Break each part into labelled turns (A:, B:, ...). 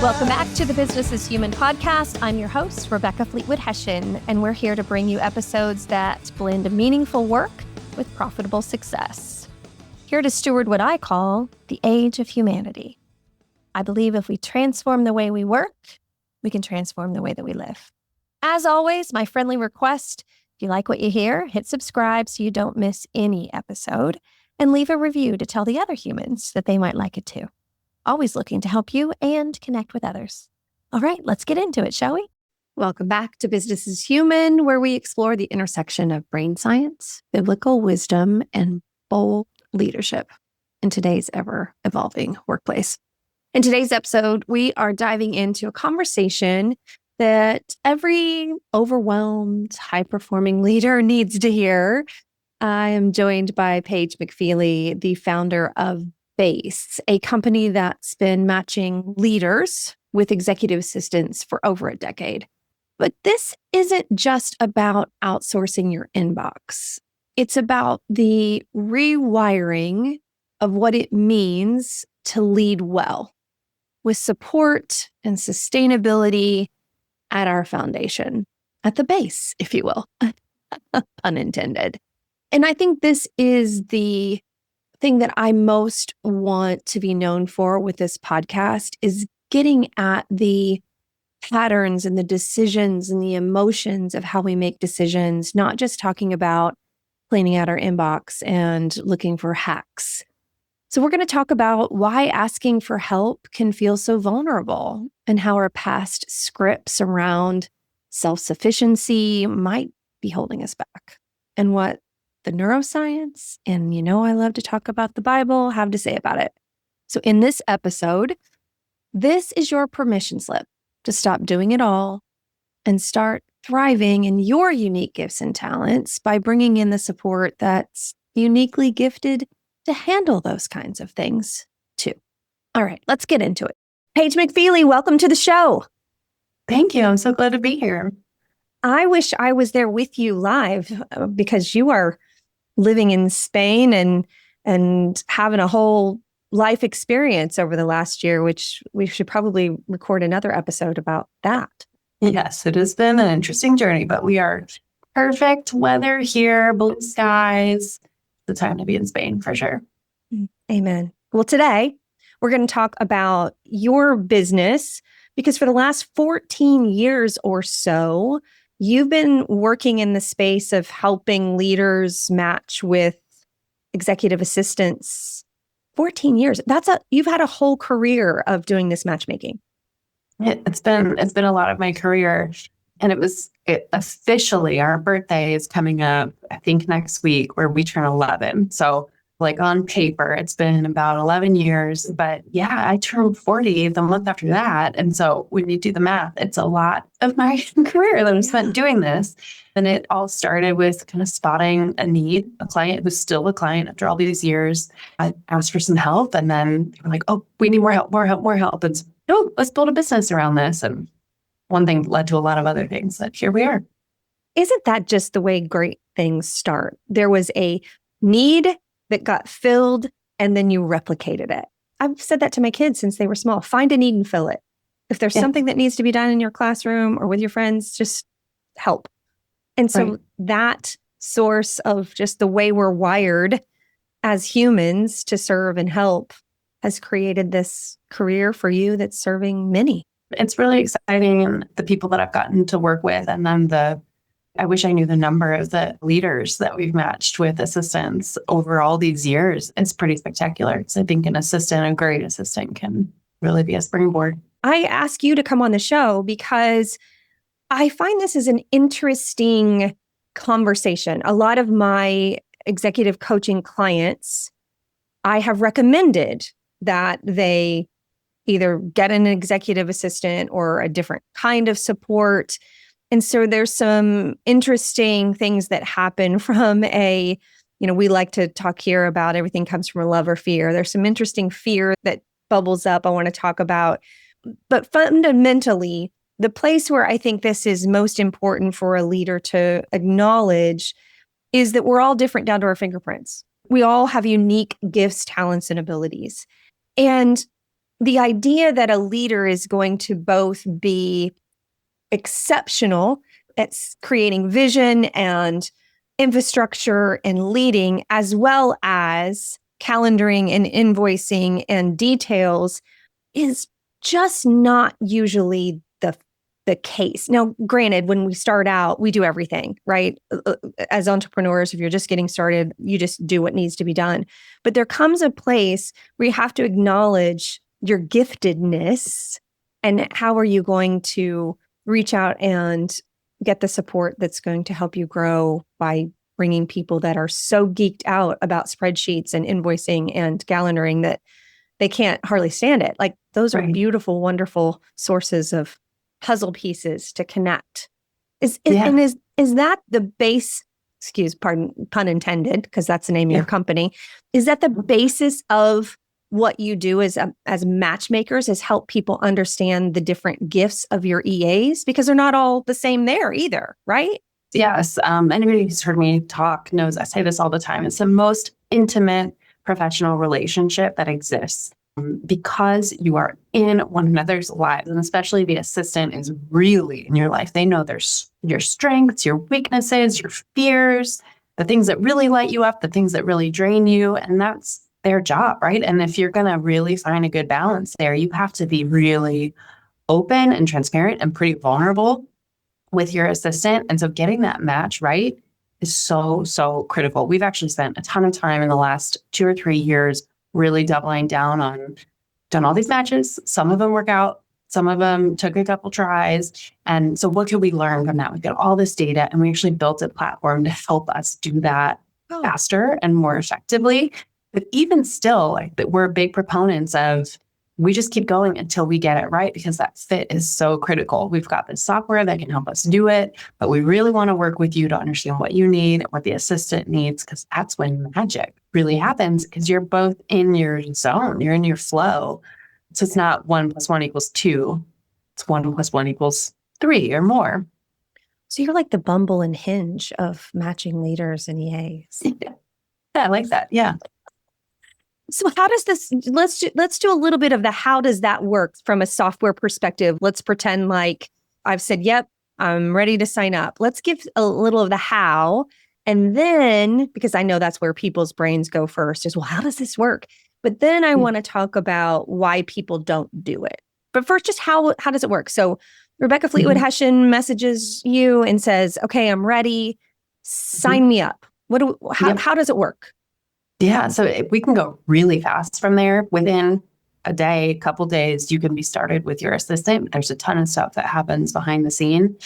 A: Welcome back to the Business is Human podcast. I'm your host, Rebecca Fleetwood Hession, and we're here to bring you episodes that blend meaningful work with profitable success. Here to steward what I call the age of humanity. I believe if we transform the way we work, we can transform the way that we live. As always, my friendly request, if you like what you hear, hit subscribe so you don't miss any episode, and leave a review to tell the other humans that they might like it too. Always looking to help you and connect with others. All right, let's get into it, shall we? Welcome back to Business is Human, where we explore the intersection of brain science, biblical wisdom, and bold leadership in today's ever-evolving workplace. In today's episode, we are diving into a conversation that every overwhelmed, high-performing leader needs to hear. I am joined by Paige McPheely, the founder of Base, a company that's been matching leaders with executive assistants for over a decade. But this isn't just about outsourcing your inbox. It's about the rewiring of what it means to lead well, with support and sustainability at our foundation, at the base, if you will, unintended. And I think this is the thing that I most want to be known for with this podcast is getting at the patterns and the decisions and the emotions of how we make decisions, not just talking about cleaning out our inbox and looking for hacks. So we're going to talk about why asking for help can feel so vulnerable and how our past scripts around self-sufficiency might be holding us back, and what the neuroscience, and I love to talk about the Bible, have to say about it. So in this episode, this is your permission slip to stop doing it all and start thriving in your unique gifts and talents by bringing in the support that's uniquely gifted to handle those kinds of things too. All right, let's get into it. Paige McPheely, welcome to the show.
B: Thank you. I'm so glad to be here.
A: I wish I was there with you live because you are living in Spain and having a whole life experience over the last year, which we should probably record another episode about that.
B: Yes, it has been an interesting journey, but we are perfect weather here, blue skies. The time to be in Spain for sure.
A: Amen. Well, today we're going to talk about your business because for the last 14 years or so, you've been working in the space of helping leaders match with executive assistants. 14 years. You've had a whole career of doing this matchmaking.
B: It's been a lot of my career, and officially our birthday is coming up, I think next week, where we turn 11. So like on paper, it's been about 11 years, but yeah, I turned 40 the month after that. And so when you do the math, it's a lot of my career that I've spent doing this. And it all started with kind of spotting a need, a client who's still a client after all these years. I asked for some help, and then they were like, oh, we need more help. And so, oh, let's build a business around this. And one thing led to a lot of other things that here we are.
A: Isn't that just the way great things start? There was a need that got filled, and then you replicated it. I've said that to my kids since they were small. Find a need and fill it. If there's something that needs to be done in your classroom or with your friends, just help. And so that source of just the way we're wired as humans to serve and help has created this career for you that's serving many.
B: It's really exciting, the people that I've gotten to work with, and then I wish I knew the number of the leaders that we've matched with assistants over all these years. It's pretty spectacular. So I think a great assistant can really be a springboard.
A: I ask you to come on the show because I find this is an interesting conversation. A lot of my executive coaching clients, I have recommended that they either get an executive assistant or a different kind of support. And so there's some interesting things that happen from we like to talk here about everything comes from a love or fear. There's some interesting fear that bubbles up I want to talk about. But fundamentally, the place where I think this is most important for a leader to acknowledge is that we're all different down to our fingerprints. We all have unique gifts, talents, and abilities. And the idea that a leader is going to both be exceptional at creating vision and infrastructure and leading, as well as calendaring and invoicing and details, is just not usually the case. Now, granted, when we start out, we do everything, right? As entrepreneurs, if you're just getting started, you just do what needs to be done. But there comes a place where you have to acknowledge your giftedness, and how are you going to reach out and get the support that's going to help you grow by bringing people that are so geeked out about spreadsheets and invoicing and calendaring that they can't hardly stand it. Like, those are beautiful, wonderful sources of puzzle pieces to connect. Is that the base, pun intended, because that's the name of your company. Is that the basis of what you do as matchmakers, is help people understand the different gifts of your EAs? Because they're not all the same there either, right?
B: Yes. Anybody who's heard me talk knows I say this all the time. It's the most intimate professional relationship that exists, because you are in one another's lives, and especially the assistant is really in your life. They know your strengths, your weaknesses, your fears, the things that really light you up, the things that really drain you, and that's their job, right? And if you're going to really find a good balance there, you have to be really open and transparent and pretty vulnerable with your assistant. And so getting that match right is so, so critical. We've actually spent a ton of time in the last 2 or 3 years really doubling down on, done all these matches. Some of them work out. Some of them took a couple tries. And so what can we learn from that? We've got all this data, and we actually built a platform to help us do that faster and more effectively. But even still, we're big proponents of, we just keep going until we get it right, because that fit is so critical. We've got this software that can help us do it, but we really want to work with you to understand what you need, what the assistant needs, because that's when magic really happens, because you're both in your zone, you're in your flow. So it's not 1 + 1 = 2. It's 1 + 1 = 3 or more.
A: So you're like the Bumble and Hinge of matching leaders and EAs.
B: Yeah, I like that. Yeah.
A: So how does this, let's do a little bit of the, how does that work from a software perspective? Let's pretend like I've said, yep, I'm ready to sign up. Let's give a little of the how. And then, because I know that's where people's brains go first, is, well, how does this work? But then I want to talk about why people don't do it. But first, just how does it work? So Rebecca Fleetwood Hession messages you and says, okay, I'm ready. Sign me up. How does it work?
B: Yeah, so we can go really fast from there. Within a day, couple days, you can be started with your assistant. There's a ton of stuff that happens behind the scene.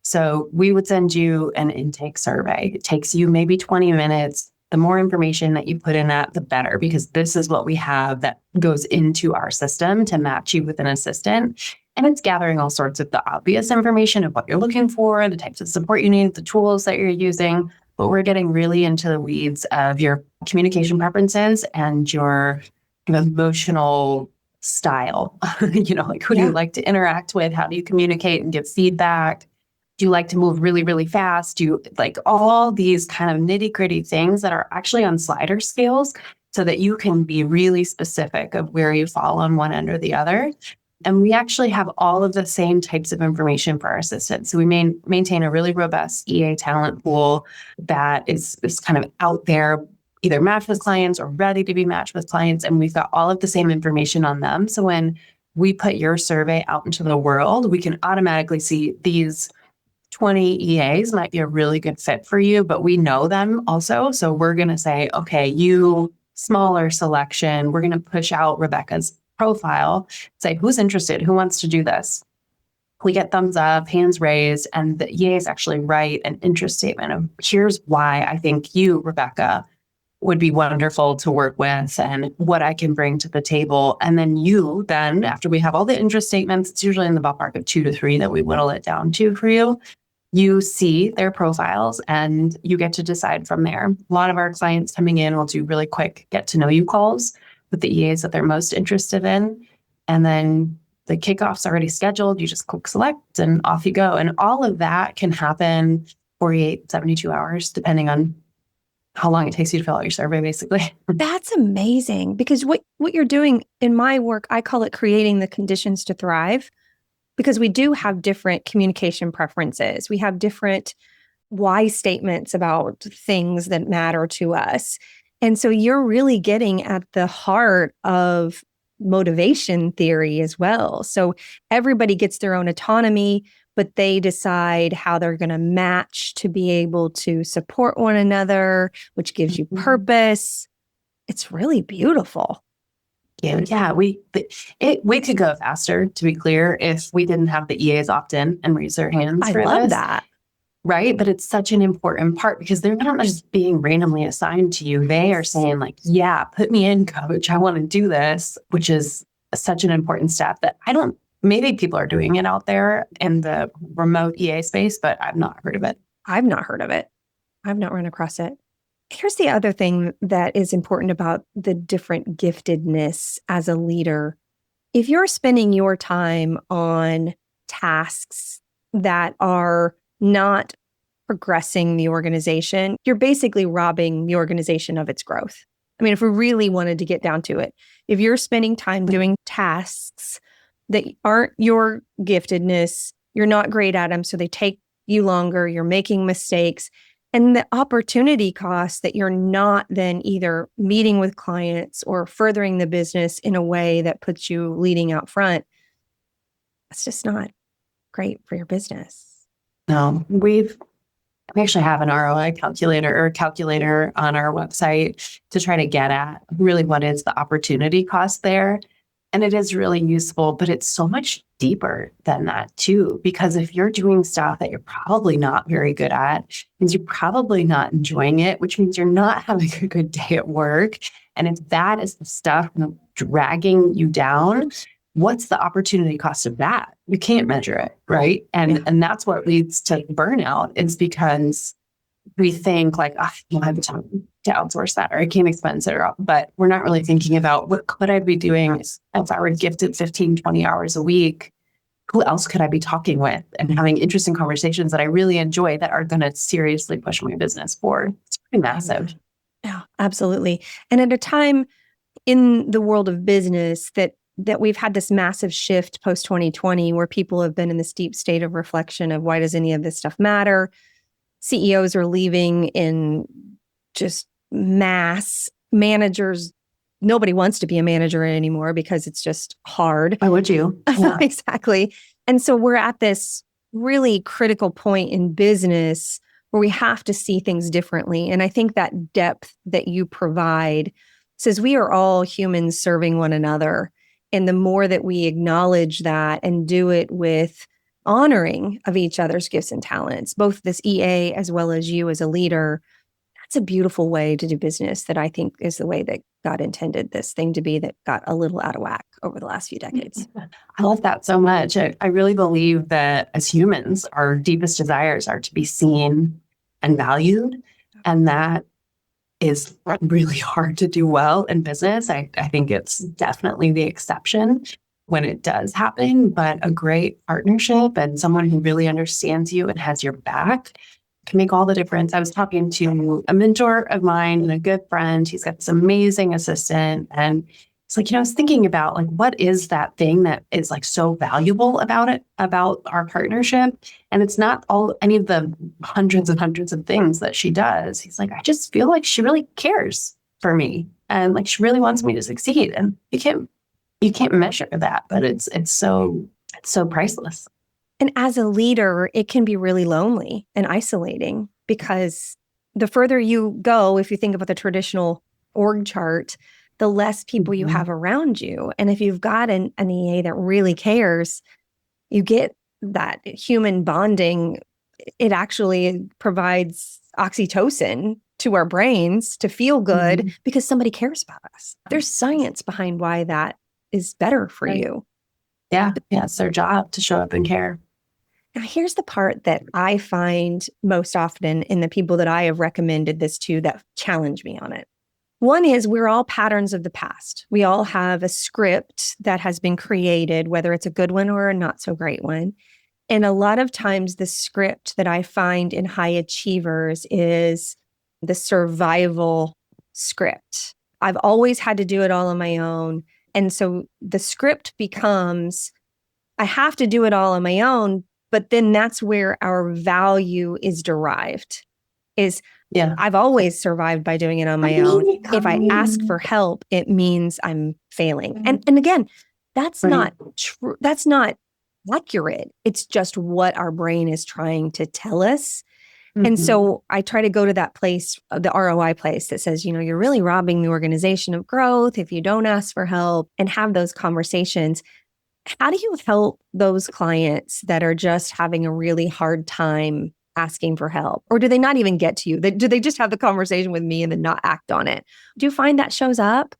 B: So we would send you an intake survey. It takes you maybe 20 minutes. The more information that you put in that, the better, because this is what we have that goes into our system to match you with an assistant. And it's gathering all sorts of the obvious information of what you're looking for, the types of support you need, the tools that you're using. But we're getting really into the weeds of your communication preferences and your emotional style. Who do you like to interact with? How do you communicate and give feedback? Do you like to move really, really fast? Do you like all these kind of nitty-gritty things that are actually on slider scales, so that you can be really specific of where you fall on one end or the other? And we actually have all of the same types of information for our assistants. So we maintain a really robust EA talent pool that is kind of out there, either matched with clients or ready to be matched with clients. And we've got all of the same information on them. So when we put your survey out into the world, we can automatically see these 20 EAs might be a really good fit for you, but we know them also. So we're going to say, okay, you smaller selection, we're going to push out Rebecca's profile, say, who's interested? Who wants to do this? We get thumbs up, hands raised, and the EAs actually write an interest statement of, here's why I think you, Rebecca, would be wonderful to work with and what I can bring to the table. And then after we have all the interest statements, it's usually in the ballpark of 2 to 3 that we whittle it down to for you. You see their profiles and you get to decide from there. A lot of our clients coming in will do really quick get to know you calls with the EAs that they're most interested in. And then the kickoff's already scheduled. You just click select and off you go. And all of that can happen 48, 72 hours, depending on how long it takes you to fill out your survey, basically.
A: That's amazing, because what what you're doing in my work, I call it creating the conditions to thrive, because we do have different communication preferences. We have different why statements about things that matter to us. And so you're really getting at the heart of motivation theory as well. So everybody gets their own autonomy, but they decide how they're going to match to be able to support one another, which gives you purpose. It's really beautiful.
B: Yeah, we could go faster, to be clear, if we didn't have the EAs opt in and raise their hands
A: I
B: for
A: love
B: this.
A: that.
B: Right. But it's such an important part because they're not just being randomly assigned to you. They are saying like, yeah, put me in, coach. I want to do this, which is such an important step that maybe people are doing it out there in the remote EA space, but I've not heard of it.
A: I've not heard of it. I've not run across it. Here's the other thing that is important about the different giftedness as a leader. If you're spending your time on tasks that are not progressing the organization, you're basically robbing the organization of its growth. I mean, if we really wanted to get down to it, if you're spending time doing tasks that aren't your giftedness, you're not great at them, so they take you longer, you're making mistakes, and the opportunity cost that you're not then either meeting with clients or furthering the business in a way that puts you leading out front, that's just not great for your business.
B: No, we actually have an ROI calculator on our website to try to get at really what is the opportunity cost there. And it is really useful, but it's so much deeper than that too, because if you're doing stuff that you're probably not very good at, means you're probably not enjoying it, which means you're not having a good day at work. And if that is the stuff dragging you down, what's the opportunity cost of that? You can't measure it, right? And that's what leads to burnout, is because we think like, I don't have the time to outsource that, or I can't expense it, but we're not really thinking about what could I be doing if I were gifted 15, 20 hours a week. Who else could I be talking with and having interesting conversations that I really enjoy that are going to seriously push my business forward? It's pretty massive.
A: Yeah, absolutely. And at a time in the world of business that we've had this massive shift post 2020, where people have been in this deep state of reflection of why does any of this stuff matter? CEOs are leaving in just mass. Managers, nobody wants to be a manager anymore because it's just hard.
B: Why would you?
A: Yeah. Exactly. And so we're at this really critical point in business where we have to see things differently. And I think that depth that you provide says we are all humans serving one another. And the more that we acknowledge that and do it with honoring of each other's gifts and talents, both this EA as well as you as a leader, that's a beautiful way to do business that I think is the way that God intended this thing to be, that got a little out of whack over the last few decades.
B: I love that so much. I really believe that as humans, our deepest desires are to be seen and valued. And that is really hard to do well in business. I think it's definitely the exception when it does happen, but a great partnership and someone who really understands you and has your back can make all the difference. I was talking to a mentor of mine and a good friend. He's got this amazing assistant. And it's like, I was thinking about like, what is that thing that is like so valuable about it, about our partnership? And it's not any of the hundreds of things that she does. He's like, I just feel like she really cares for me. And like, she really wants me to succeed. And you can't measure that, but it's so priceless.
A: And as a leader, it can be really lonely and isolating, because the further you go, if you think about the traditional org chart, the less people you have around you. And if you've got an EA that really cares, you get that human bonding. It actually provides oxytocin to our brains to feel good because somebody cares about us. There's science behind why that is better for you.
B: Yeah, it's their job to show up and care.
A: Now, here's the part that I find most often in the people that I have recommended this to that challenge me on it. One is we're all patterns of the past. We all have a script that has been created, whether it's a good one or a not so great one. And a lot of times the script that I find in high achievers is the survival script. I've always had to do it all on my own. And so the script becomes, I have to do it all on my own, but then that's where our value is derived. Is I've always survived by doing it on my own. If I ask for help, it means I'm failing. And again, that's not true. That's not accurate. It's just what our brain is trying to tell us. And so I try to go to that place, the ROI place that says, you're really robbing the organization of growth if you don't ask for help, and have those conversations. How do you help those clients that are just having a really hard time asking for help? Or do they not even get to you? Do they just have the conversation with me and then not act on it? Do you find that shows up?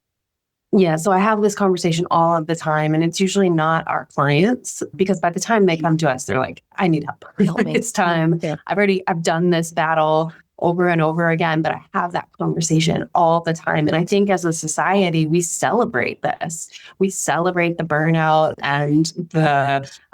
B: Yeah. So I have this conversation all of the time, and it's usually not our clients, because by the time they come to us, they're like, I need help. It's time. Yeah. I've done this battle over and over again, but I have that conversation all the time. And I think as a society, we celebrate this. We celebrate the burnout and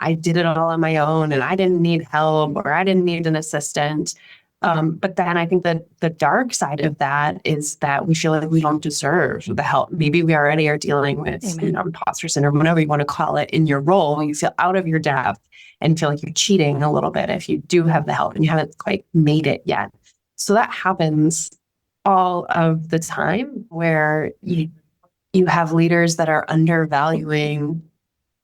B: I did it all on my own and I didn't need help, or I didn't need an assistant. But then I think that the dark side of that is that we feel like we don't deserve the help. Maybe we already are dealing with imposter syndrome, whatever you want to call it, in your role. You feel out of your depth and feel like you're cheating a little bit if you do have the help and you haven't quite made it yet. So that happens all of the time, where you have leaders that are undervaluing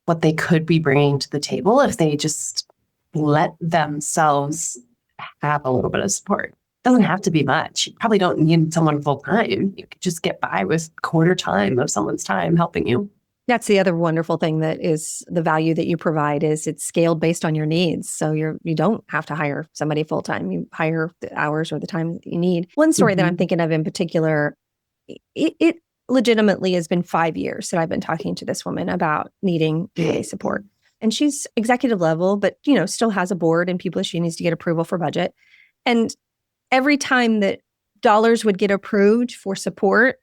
B: what they could be bringing to the table if they just let themselves have a little bit of support. It doesn't have to be much. You probably don't need someone full time. You could just get by with quarter time of someone's time helping you.
A: That's the other wonderful thing that is the value that you provide, is it's scaled based on your needs. So you don't have to hire somebody full time. You hire the hours or the time that you need. One story that I'm thinking of in particular, it legitimately has been 5 years that I've been talking to this woman about needing EA support. And she's executive level, but still has a board and people she needs to get approval for budget. And every time that dollars would get approved for support,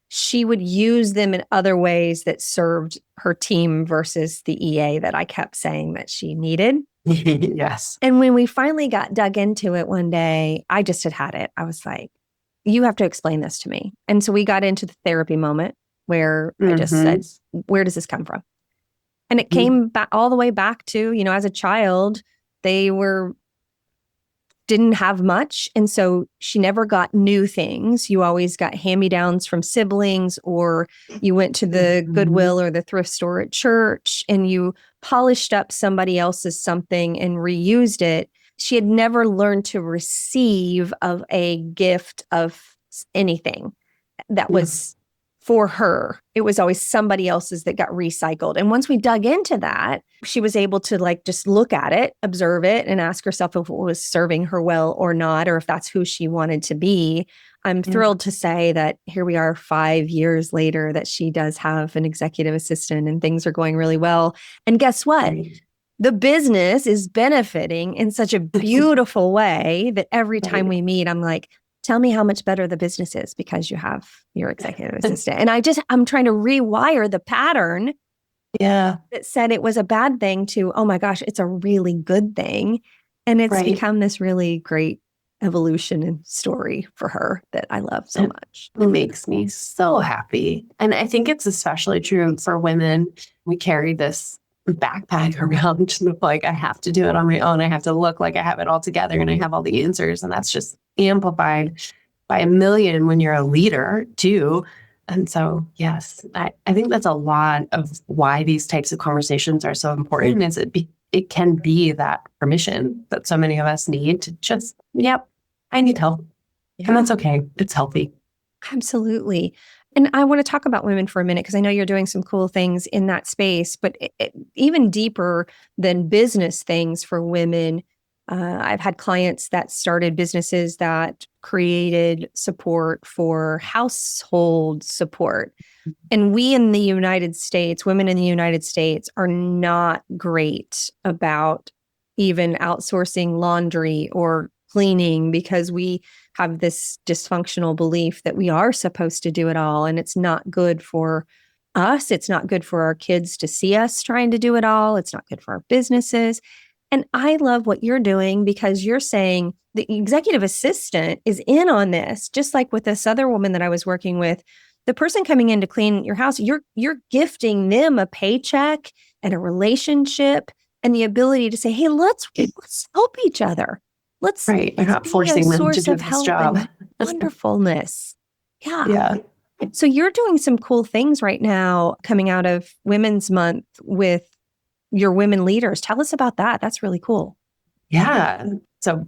A: she would use them in other ways that served her team versus the EA that I kept saying that she needed.
B: Yes.
A: And when we finally got dug into it one day, I just had it. I was like, you have to explain this to me. And so we got into the therapy moment where I just said, where does this come from? And it came back all the way back to, as a child, they didn't have much. And so she never got new things. You always got hand-me-downs from siblings, or you went to the Goodwill or the thrift store at church and you polished up somebody else's something and reused it. She had never learned to receive of a gift of anything that was for her. It was always somebody else's that got recycled. And once we dug into that, she was able to just look at it, observe it, and ask herself if it was serving her well or not, or if that's who she wanted to be. I'm thrilled to say that here we are 5 years later, that she does have an executive assistant and things are going really well. And guess what? The business is benefiting in such a beautiful way that every time we meet, I'm like, tell me how much better the business is because you have your executive assistant. And I'm trying to rewire the pattern that said it was a bad thing to, oh my gosh, it's a really good thing. And it's become this really great evolution and story for her that I love so much.
B: It makes me so happy. And I think it's especially true for women. We carry this backpack around, like, I have to do it on my own. I have to look like I have it all together and I have all the answers. And that's just amplified by a million when you're a leader too. And so, yes, I think that's a lot of why these types of conversations are so important, is it can be that permission that so many of us need to just, I need help. Yeah. And that's okay. It's healthy.
A: Absolutely. And I want to talk about women for a minute, because I know you're doing some cool things in that space, but even deeper than business things for women. I've had clients that started businesses that created support for household support. And we in the United States, women in the United States, are not great about even outsourcing laundry or cleaning, because we have this dysfunctional belief that we are supposed to do it all. And it's not good for us. It's not good for our kids to see us trying to do it all. It's not good for our businesses. And I love what you're doing, because you're saying the executive assistant is in on this, just like with this other woman that I was working with. the person coming in to clean your house, you're gifting them a paycheck and a relationship and the ability to say, hey, let's help each other. Let's
B: Right. You're not
A: be a
B: forcing them to
A: source
B: do
A: of
B: this
A: help
B: job.
A: and wonderfulness. Yeah.
B: Yeah.
A: So you're doing some cool things right now coming out of Women's Month with your women leaders. Tell us about that. That's really cool.
B: Yeah. So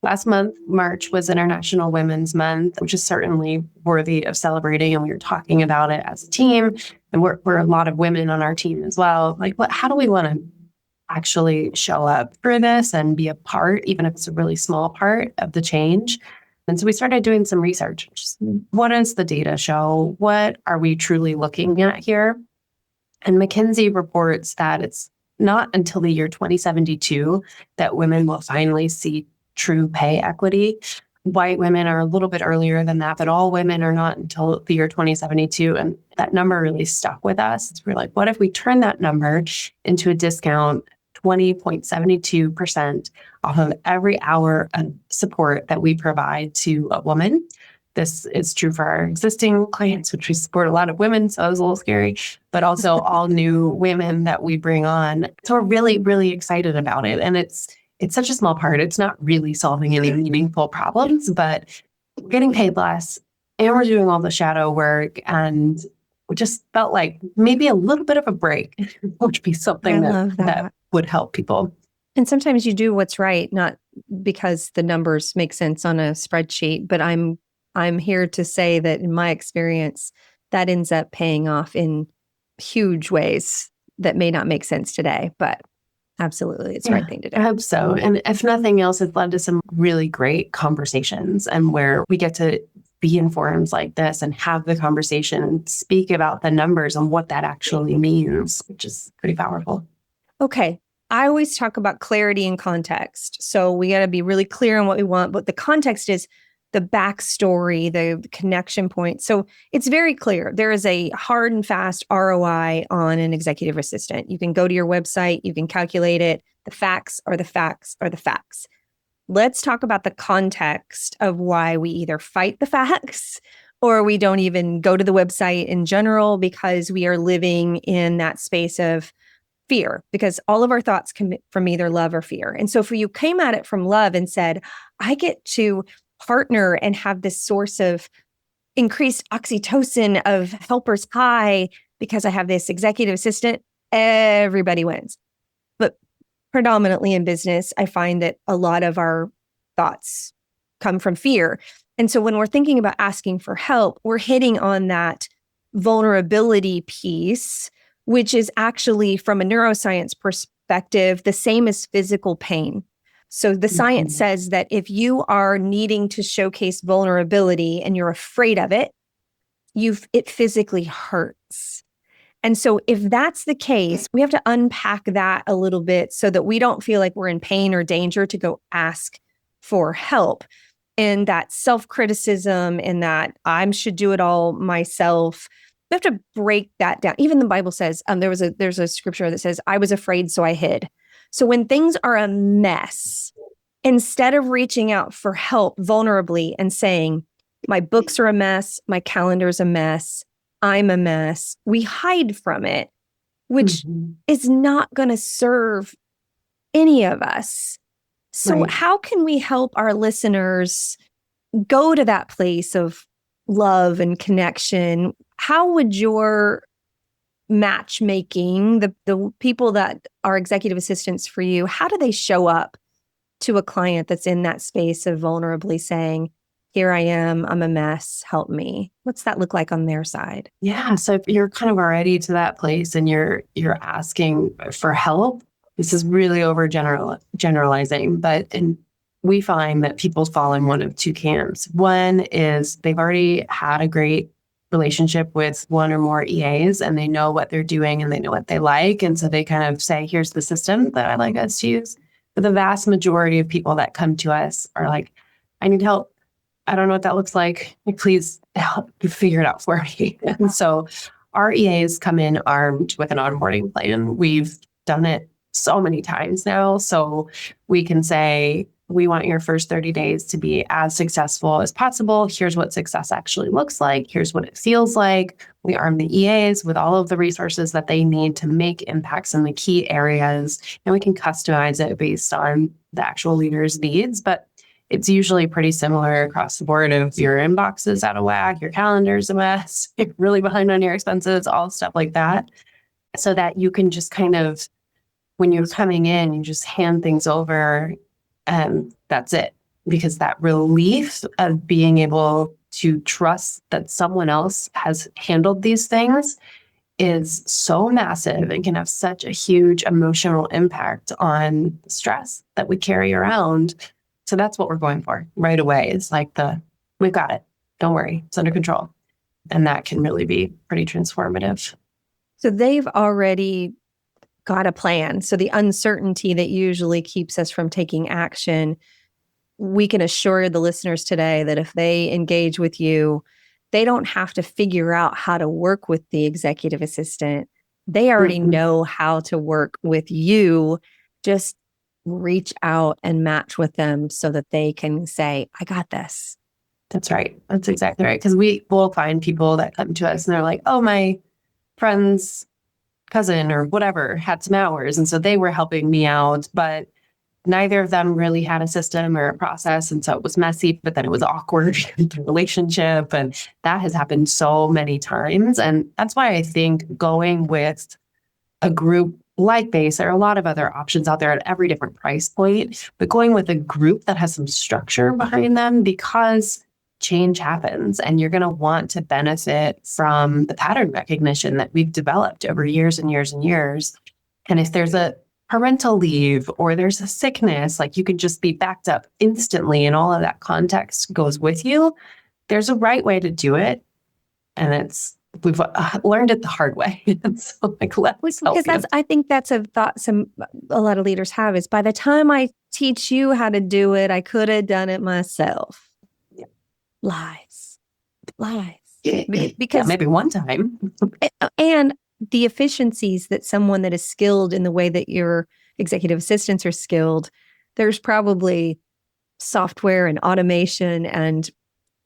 B: last month, March was International Women's Month, which is certainly worthy of celebrating. And we were talking about it as a team. And we're a lot of women on our team as well. Like, how do we want to actually show up for this and be a part, even if it's a really small part of the change? And so we started doing some research. Just, what does the data show? What are we truly looking at here? And McKinsey reports that it's not until the year 2072 that women will finally see true pay equity. White women are a little bit earlier than that, but all women are not until the year 2072. And that number really stuck with us. We're like, what if we turn that number into a discount, 20.72% off of every hour of support that we provide to a woman? This is true for our existing clients, which we support a lot of women, so it was a little scary, but also all new women that we bring on. So we're really, really excited about it. And it's such a small part. It's not really solving any meaningful problems, but we're getting paid less and we're doing all the shadow work. And we just felt like maybe a little bit of a break would be something that would help people.
A: And sometimes you do what's right, not because the numbers make sense on a spreadsheet, but I'm here to say that in my experience, that ends up paying off in huge ways that may not make sense today, but absolutely it's the right thing to do.
B: I hope so. And if nothing else, it's led to some really great conversations and where we get to be in forums like this and have the conversation and speak about the numbers and what that actually means, which is pretty powerful.
A: Okay. I always talk about clarity and context. So we got to be really clear on what we want, but the context is the backstory, the connection point. So it's very clear. There is a hard and fast ROI on an executive assistant. You can go to your website, you can calculate it. The facts are the facts are the facts. Let's talk about the context of why we either fight the facts or we don't even go to the website in general because we are living in that space of fear, because all of our thoughts come from either love or fear. And so if you came at it from love and said, I get to partner and have this source of increased oxytocin of helper's high because I have this executive assistant, everybody wins. But predominantly in business, I find that a lot of our thoughts come from fear. And so when we're thinking about asking for help, we're hitting on that vulnerability piece, which is actually from a neuroscience perspective, the same as physical pain. So the science says that if you are needing to showcase vulnerability and you're afraid of it, it physically hurts. And so if that's the case, we have to unpack that a little bit so that we don't feel like we're in pain or danger to go ask for help. And that self-criticism and that I should do it all myself, we have to break that down. Even the Bible says, there's a scripture that says, I was afraid, so I hid. So when things are a mess, instead of reaching out for help vulnerably and saying, my books are a mess, my calendar's a mess, I'm a mess, we hide from it, which is not going to serve any of us. So how can we help our listeners go to that place of love and connection? How would your matchmaking, the people that are executive assistants for you, how do they show up to a client that's in that space of vulnerably saying, here I am, I'm a mess, help me? What's that look like on their side?
B: Yeah. So if you're kind of already to that place and you're asking for help, this is really generalizing, but we find that people fall in one of two camps. One is they've already had a great relationship with one or more EAs and they know what they're doing and they know what they like. And so they kind of say, here's the system that I'd like us to use. But the vast majority of people that come to us are like, I need help. I don't know what that looks like. Please help figure it out for me. And so our EAs come in armed with an onboarding plan. We've done it so many times now. So we can say, we want your first 30 days to be as successful as possible. Here's what success actually looks like. Here's what it feels like. We arm the EAs with all of the resources that they need to make impacts in the key areas. And we can customize it based on the actual leader's needs. But it's usually pretty similar across the board. If your inbox is out of whack, your calendar's a mess, you're really behind on your expenses, all stuff like that. So that you can just kind of, when you're coming in, you just hand things over and that's it. Because that relief of being able to trust that someone else has handled these things is so massive and can have such a huge emotional impact on stress that we carry around. So that's what we're going for right away. It's like we've got it. Don't worry. It's under control. And that can really be pretty transformative.
A: So they've already got a plan. So the uncertainty that usually keeps us from taking action, we can assure the listeners today that if they engage with you, they don't have to figure out how to work with the executive assistant. They already know how to work with you. Just reach out and match with them so that they can say, I got this.
B: That's right. That's exactly right. Because we will find people that come to us and they're like, oh, my friend's cousin or whatever had some hours. And so they were helping me out, but neither of them really had a system or a process. And so it was messy, but then it was awkward in the relationship. And that has happened so many times. And that's why I think going with a group like Base, there are a lot of other options out there at every different price point, but going with a group that has some structure behind them, because change happens and you're going to want to benefit from the pattern recognition that we've developed over years and years and years. And if there's a parental leave or there's a sickness, like you can just be backed up instantly and all of that context goes with you. There's a right way to do it. And we've learned it the hard way. And so let's help
A: because I think that's a thought a lot of leaders have is by the time I teach you how to do it, I could have done it myself.
B: Yeah.
A: Lies.
B: Because maybe one time.
A: And the efficiencies that someone that is skilled in the way that your executive assistants are skilled, there's probably software and automation and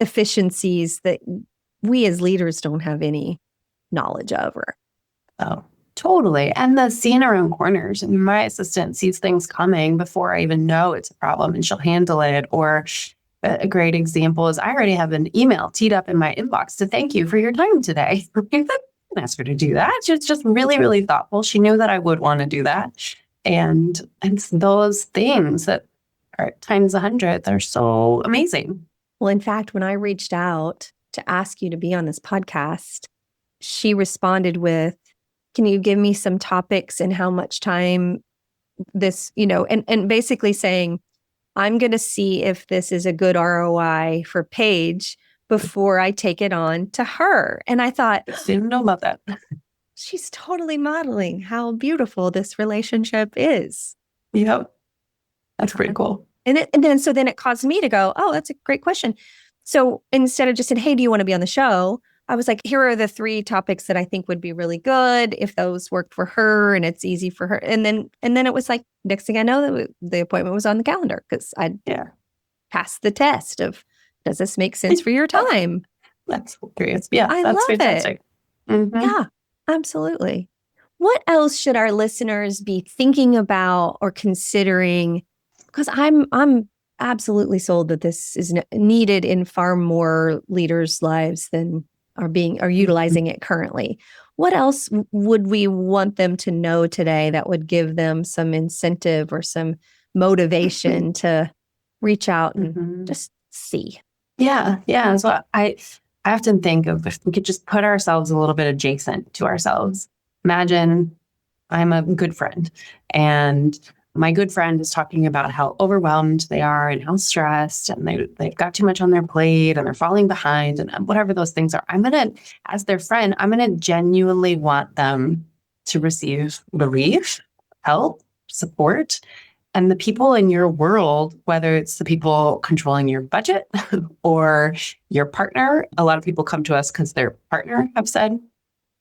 A: efficiencies that we as leaders don't have any knowledge of.
B: Oh, totally. And the seeing our own corners. I mean, my assistant sees things coming before I even know it's a problem and she'll handle it. Or a great example is I already have an email teed up in my inbox to thank you for your time today. I didn't ask her to do that. She's just really, really thoughtful. She knew that I would want to do that. And it's those things that are times 100 that are so amazing.
A: Well, in fact, when I reached out to ask you to be on this podcast, she responded with, can you give me some topics and how much time this, and basically saying, I'm going to see if this is a good ROI for Paige before I take it on to her. And I thought,
B: I didn't know about that.
A: She's totally modeling how beautiful this relationship is.
B: Yep. That's pretty cool.
A: And then it caused me to go, oh, that's a great question. So instead of just saying, hey, do you want to be on the show? I was like, here are the 3 topics that I think would be really good if those worked for her and it's easy for her. And then it was like, next thing I know, the appointment was on the calendar because I passed the test of, does this make sense for your time?
B: That's curious. Yeah,
A: I
B: that's
A: love
B: fantastic.
A: it. Mm-hmm. Yeah, absolutely. What else should our listeners be thinking about or considering? Because I'm absolutely sold that this is needed in far more leaders' lives than are utilizing it currently. What else would we want them to know today that would give them some incentive or some motivation to reach out and just see?
B: Yeah. So I often think of if we could just put ourselves a little bit adjacent to ourselves. Imagine I'm a good friend and my good friend is talking about how overwhelmed they are and how stressed and they've got too much on their plate and they're falling behind and whatever those things are. As their friend, I'm going to genuinely want them to receive relief, help, support. And the people in your world, whether it's the people controlling your budget or your partner, a lot of people come to us because their partner have said,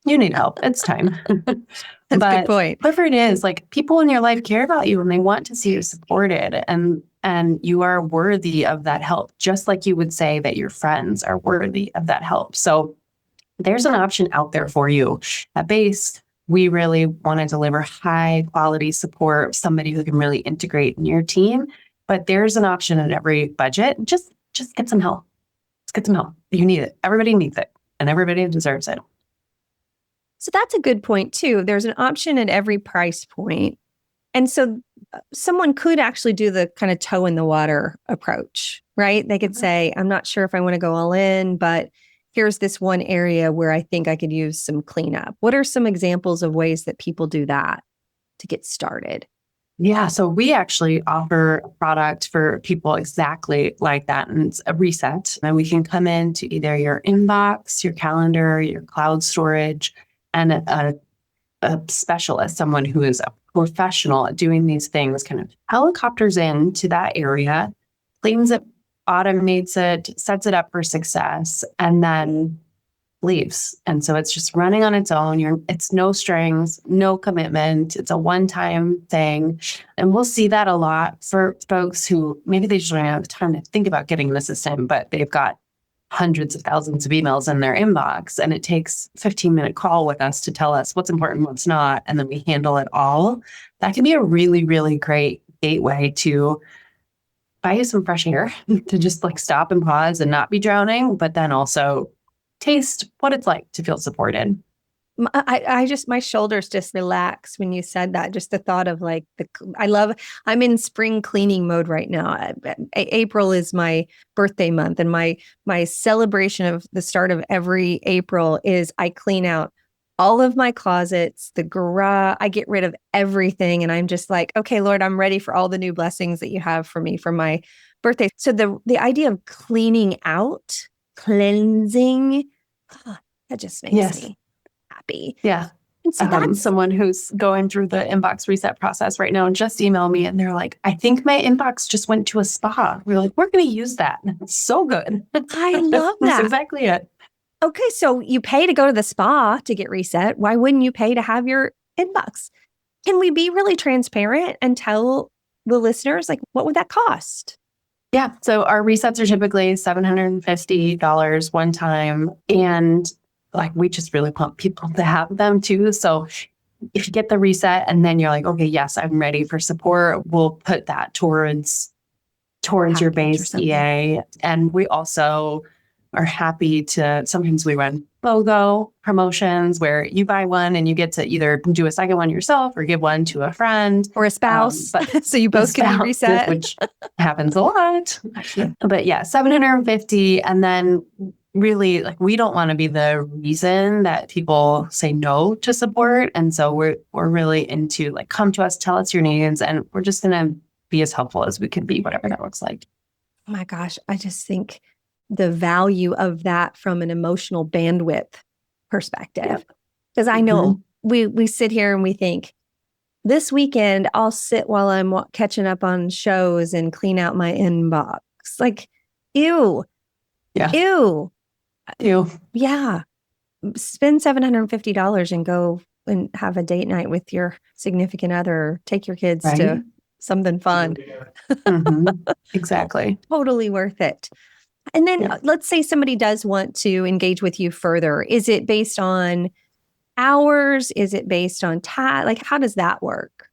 B: you need help. It's time.
A: That's a good point.
B: Whoever it is, like people in your life care about you and they want to see you supported. And and you are worthy of that help, just like you would say that your friends are worthy of that help. So there's an option out there for you. At Base, we really want to deliver high quality support, somebody who can really integrate in your team. But there's an option at every budget. Just get some help. Just get some help. You need it. Everybody needs it, and everybody deserves it.
A: So that's a good point too. There's an option at every price point. And so someone could actually do the kind of toe in the water approach, right? They could say, I'm not sure if I want to go all in, but here's this one area where I think I could use some cleanup. What are some examples of ways that people do that to get started?
B: Yeah, so we actually offer a product for people exactly like that. And it's a reset. And we can come into either your inbox, your calendar, your cloud storage, and a specialist, someone who is a professional at doing these things, kind of helicopters into that area, cleans it, automates it, sets it up for success, and then leaves. And so it's just running on its own. It's no strings, no commitment. It's a one-time thing. And we'll see that a lot for folks who maybe they just don't have time to think about getting an assistant, but they've got hundreds of thousands of emails in their inbox, and it takes a 15-minute call with us to tell us what's important, what's not, and then we handle it all. That can be a really, really great gateway to buy you some fresh air, to just like stop and pause and not be drowning, but then also taste what it's like to feel supported.
A: My shoulders just relax when you said that. Just the thought of like I'm in spring cleaning mode right now. April is my birthday month, and my celebration of the start of every April is I clean out all of my closets, the garage. I get rid of everything, and I'm just like, okay, Lord, I'm ready for all the new blessings that you have for me for my birthday. So the idea of cleaning out, cleansing, that just makes me happy.
B: Yeah.
A: And so that's
B: someone who's going through the inbox reset process right now and just emailed me, and they're like, I think my inbox just went to a spa. We're like, we're going to use that. It's so good.
A: I love that.
B: That's exactly it.
A: Okay. So you pay to go to the spa to get reset. Why wouldn't you pay to have your inbox? Can we be really transparent and tell the listeners, like, what would that cost?
B: Yeah. So our resets are typically $750 one time. And like, we just really want people to have them too. So if you get the reset and then you're like, okay, yes, I'm ready for support, we'll put that towards your base EA. And we also are happy to, sometimes we run BOGO promotions where you buy one and you get to either do a second one yourself or give one to a friend.
A: Or a spouse. So you both can be reset.
B: Which happens a lot. But yeah, $750. And then really, like, we don't want to be the reason that people say no to support. And so we're really into like, come to us, tell us your needs, and we're just going to be as helpful as we can be, whatever that looks like.
A: Oh my gosh. I just think the value of that from an emotional bandwidth perspective. Because I know we sit here and we think, this weekend, I'll sit while I'm catching up on shows and clean out my inbox. Like, ew.
B: Yeah.
A: Ew.
B: Ew.
A: Yeah. Spend $750 and go and have a date night with your significant other. Take your kids to something fun.
B: Exactly.
A: Totally worth it. And then let's say somebody does want to engage with you further. Is it based on hours? Is it based on time? Like, how does that work?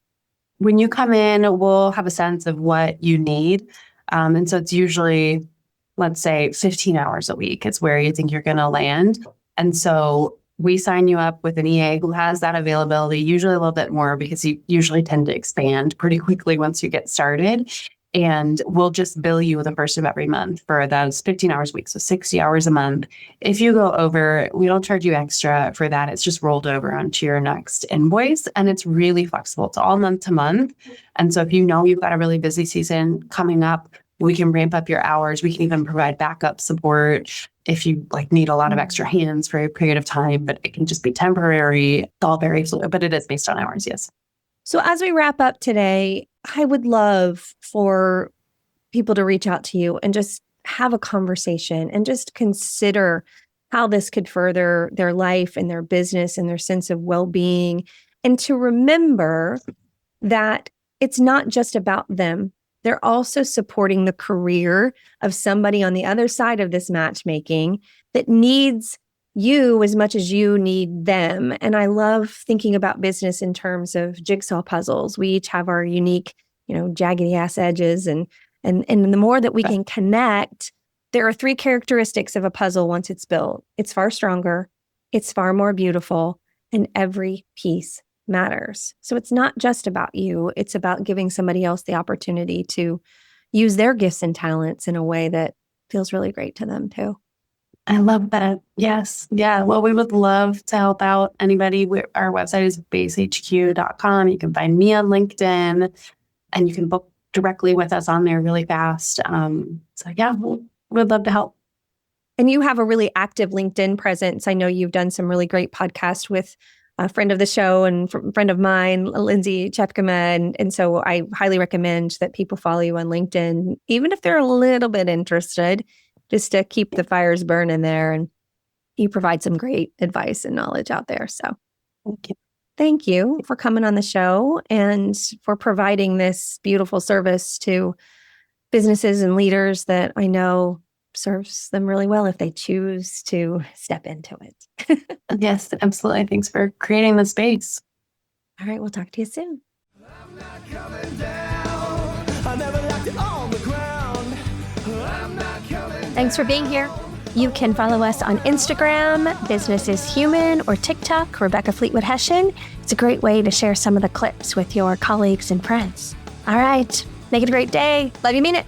B: When you come in, we'll have a sense of what you need. And so it's usually, let's say, 15 hours a week. It's where you think you're going to land. And so we sign you up with an EA who has that availability, usually a little bit more, because you usually tend to expand pretty quickly once you get started. And we'll just bill you the first of every month for those 15 hours a week. So 60 hours a month. If you go over, we don't charge you extra for that. It's just rolled over onto your next invoice. And it's really flexible. It's all month to month. And so if you know you've got a really busy season coming up, we can ramp up your hours. We can even provide backup support if you like need a lot of extra hands for a period of time, but it can just be temporary. It's all very fluid, but it is based on hours. Yes.
A: So as we wrap up today, I would love for people to reach out to you and just have a conversation and just consider how this could further their life and their business and their sense of well-being. And to remember that it's not just about them. they're also supporting the career of somebody on the other side of this matchmaking that needs you as much as you need them. And I love thinking about business in terms of jigsaw puzzles. We each have our unique, jaggedy ass edges. And the more that we can connect, there are three characteristics of a puzzle once it's built. It's far stronger, it's far more beautiful, and every piece matters. So it's not just about you. It's about giving somebody else the opportunity to use their gifts and talents in a way that feels really great to them too.
B: I love that. Yes. Yeah. Well, we would love to help out anybody. Our website is basehq.com. You can find me on LinkedIn and you can book directly with us on there really fast. So yeah, we'd love to help.
A: And you have a really active LinkedIn presence. I know you've done some really great podcasts with a friend of the show and friend of mine, Lindsay Chepkema. And so I highly recommend that people follow you on LinkedIn, even if they're a little bit interested, just to keep the fires burning there. And you provide some great advice and knowledge out there. So
B: thank you.
A: Thank you for coming on the show and for providing this beautiful service to businesses and leaders that I know serves them really well if they choose to step into it.
B: Yes, absolutely. Thanks for creating the space.
A: All right, we'll talk to you soon.
C: I'm not coming down. I never left it on the ground. I'm not coming down.
A: Thanks for being here. You can follow us on Instagram, Business is Human, or TikTok, Rebecca Fleetwood Hession. It's a great way to share some of the clips with your colleagues and friends. All right, make it a great day. Love you, mean it.